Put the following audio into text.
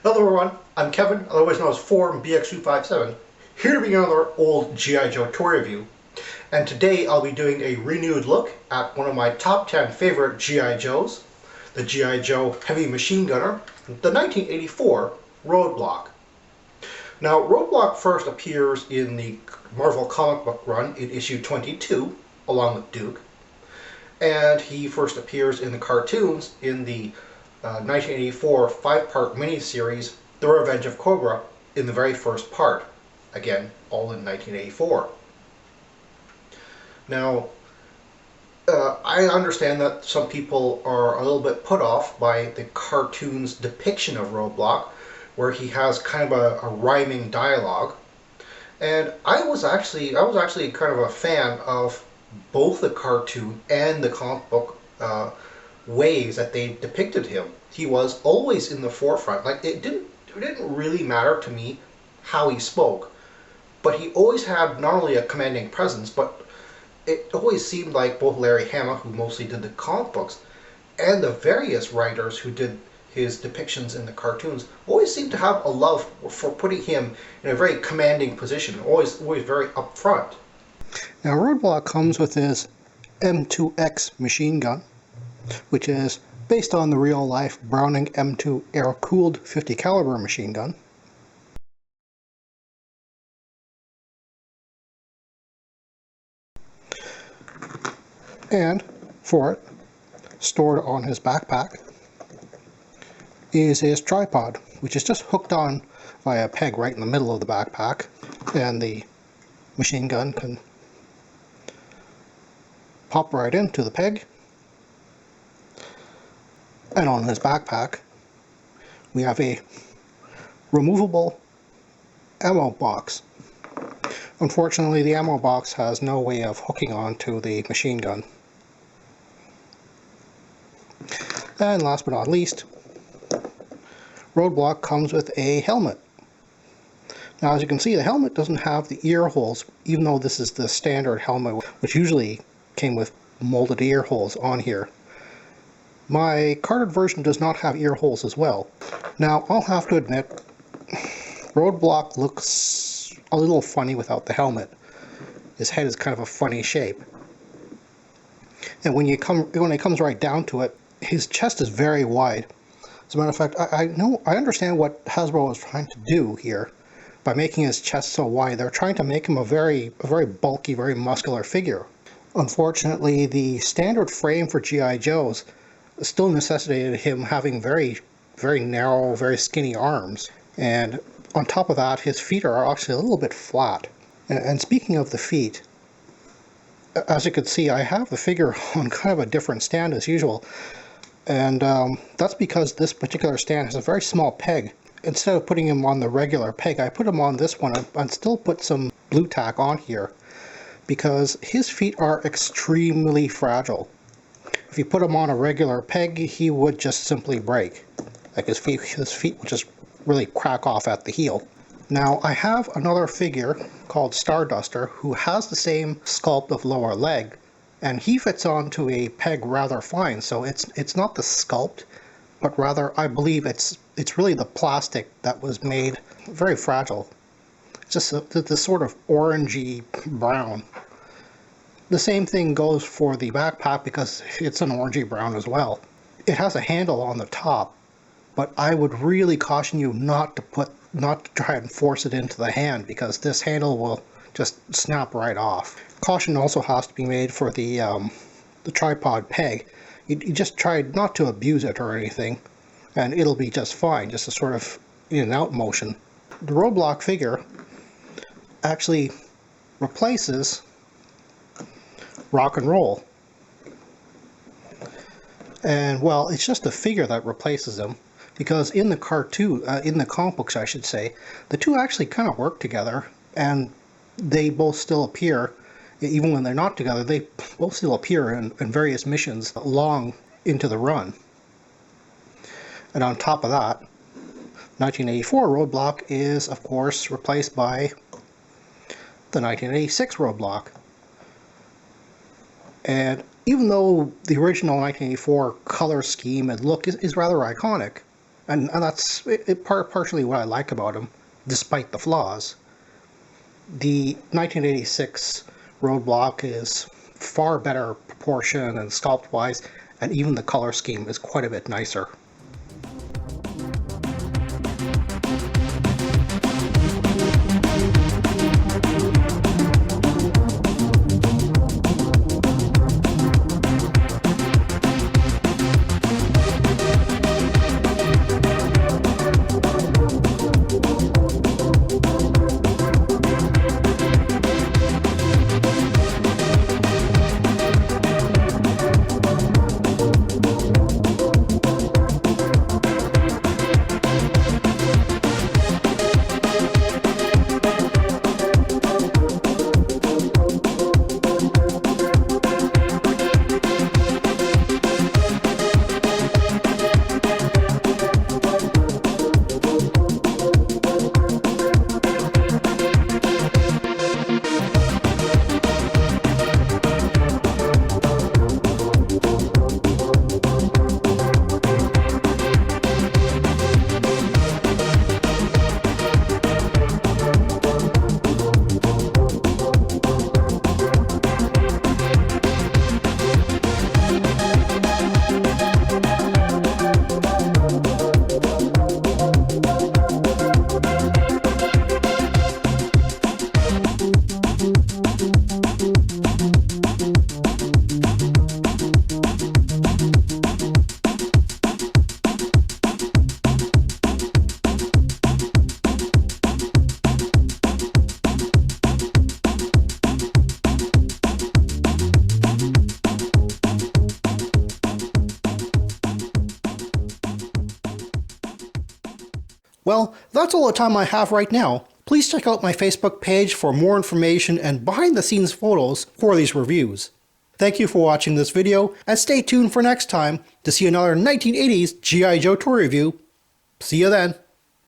Hello everyone, I'm Kevin, otherwise known as Form BX257, here to begin another old G.I. Joe toy review. And today I'll be doing a renewed look at one of my top 10 favorite G.I. Joes, the G.I. Joe Heavy Machine Gunner, the 1984 Roadblock. Now, Roadblock first appears in the Marvel comic book run in issue 22, along with Duke, and he first appears in the cartoons in the 1984 5-part miniseries, The Revenge of Cobra, in the very first part. Again, all in 1984. Now, I understand that some people are a little bit put off by the cartoon's depiction of Roadblock, where he has kind of a rhyming dialogue. And I was actually kind of a fan of both the cartoon and the comic book ways that they depicted him. He was always in the forefront. Like it didn't really matter to me how he spoke, but he always had not only a commanding presence, but it always seemed like both Larry Hama, who mostly did the comic books, and the various writers who did his depictions in the cartoons always seemed to have a love for putting him in a very commanding position, always very upfront. Now, Roadblock comes with his M2x Machine Gun, which is based on the real-life Browning M2 air-cooled 50 caliber machine gun. And for it, stored on his backpack, is his tripod, which is just hooked on via a peg right in the middle of the backpack, and the machine gun can pop right into the peg. And on his backpack, we have a removable ammo box. Unfortunately, the ammo box has no way of hooking onto the machine gun. And last but not least, Roadblock comes with a helmet. Now, as you can see, the helmet doesn't have the ear holes, even though this is the standard helmet, which usually came with molded ear holes on here. My carded version does not have ear holes as well. Now, I'll have to admit, Roadblock looks a little funny without the helmet. His head is kind of a funny shape. And when it comes right down to it, his chest is very wide. As a matter of fact, I understand what Hasbro was trying to do here by making his chest so wide. They're trying to make him a very bulky, very muscular figure. Unfortunately, the standard frame for G.I. Joes still necessitated him having very narrow, very skinny arms. And on top of that, his feet are actually a little bit flat. And speaking of the feet, as you can see, I have the figure on kind of a different stand as usual. And that's because this particular stand has a very small peg. Instead of putting him on the regular peg, I put him on this one and still put some blue tack on here, because his feet are extremely fragile. If you put him on a regular peg, he would just simply break. Like his feet would just really crack off at the heel. Now, I have another figure called Starduster who has the same sculpt of lower leg, and he fits onto a peg rather fine. So it's not the sculpt, but rather I believe it's really the plastic that was made very fragile. It's just this sort of orangey brown. The same thing goes for the backpack, because it's an orangey brown as well. It has a handle on the top, but I would really caution you not to try and force it into the hand, because this handle will just snap right off. Caution also has to be made for the tripod peg. You just try not to abuse it or anything, and it'll be just fine, just a sort of in and out motion. The Roadblock figure actually replaces rock and roll. And well, it's just the figure that replaces him, because in the cartoon, in the comic books I should say, the two actually kind of work together, and they both still appear, even when they're not together, they both still appear in various missions long into the run. And on top of that, 1984 Roadblock is of course replaced by the 1986 Roadblock. And even though the original 1984 color scheme and look is rather iconic, And that's partially what I like about him, despite the flaws. The 1986 Roadblock is far better proportion and sculpt-wise, and even the color scheme is quite a bit nicer. Well, that's all the time I have right now. Please check out my Facebook page for more information and behind-the-scenes photos for these reviews. Thank you for watching this video, and stay tuned for next time to see another 1980s G.I. Joe toy review. See you then.